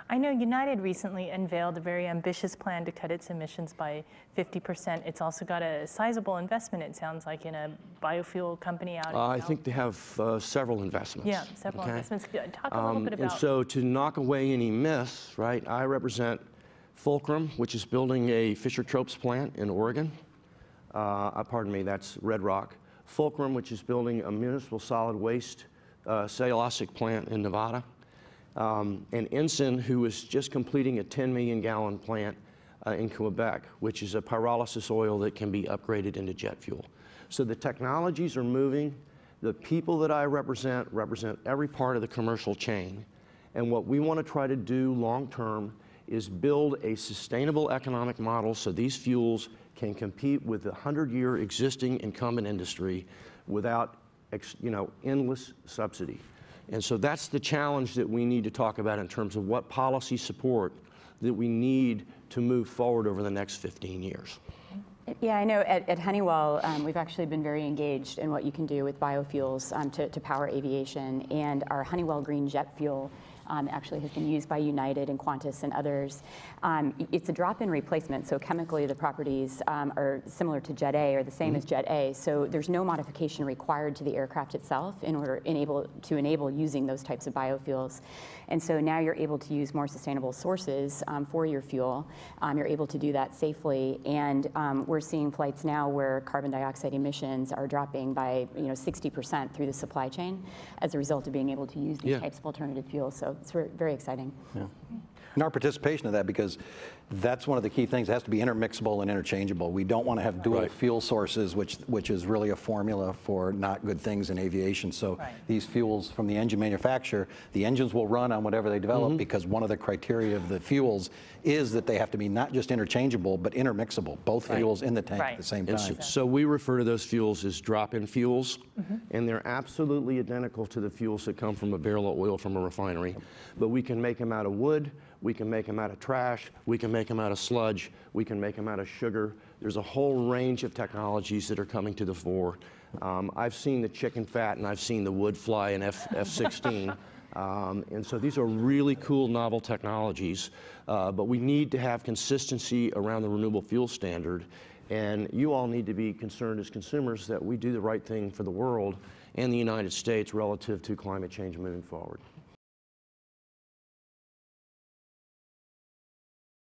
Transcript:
I know United recently unveiled a very ambitious plan to cut its emissions by 50%. It's also got a sizable investment, it sounds like, in a biofuel company out in I think they have several investments. Yeah, several investments. Talk a little bit about... And so to knock away any myths, right, I represent Fulcrum, which is building a Fischer-Tropsch plant in Oregon. Pardon me, that's Red Rock. Fulcrum, which is building a municipal solid waste cellulosic plant in Nevada. And Ensign, who is just completing a 10 million gallon plant in Quebec, which is a pyrolysis oil that can be upgraded into jet fuel. So the technologies are moving. The people that I represent every part of the commercial chain. And what we want to try to do long term is build a sustainable economic model so these fuels can compete with the 100-year existing incumbent industry without, endless subsidy. And so that's the challenge that we need to talk about in terms of what policy support that we need to move forward over the next 15 years. Yeah, I know at Honeywell, we've actually been very engaged in what you can do with biofuels to power aviation, and our Honeywell Green Jet Fuel actually has been used by United and Qantas and others. It's a drop-in replacement, so chemically the properties are similar to Jet A or the same as Jet A, so there's no modification required to the aircraft itself in order to enable using those types of biofuels. And so now you're able to use more sustainable sources for your fuel. You're able to do that safely, and we're seeing flights now where carbon dioxide emissions are dropping by 60% through the supply chain as a result of being able to use these types of alternative fuels. So it's very exciting. Yeah. And our participation of that, because that's one of the key things, it has to be intermixable and interchangeable. We don't want to have dual fuel sources, which is really a formula for not good things in aviation. So these fuels from the engine manufacturer, the engines will run on whatever they develop because one of the criteria of the fuels is that they have to be not just interchangeable, but intermixable, both fuels in the tank at the same time. So we refer to those fuels as drop-in fuels, and they're absolutely identical to the fuels that come from a barrel of oil from a refinery. But we can make them out of wood, we can make them out of trash, we can make them out of sludge, we can make them out of sugar. There's a whole range of technologies that are coming to the fore. I've seen the chicken fat and I've seen the wood fly in F-16. And so these are really cool novel technologies, but we need to have consistency around the renewable fuel standard. And you all need to be concerned as consumers that we do the right thing for the world and the United States relative to climate change moving forward.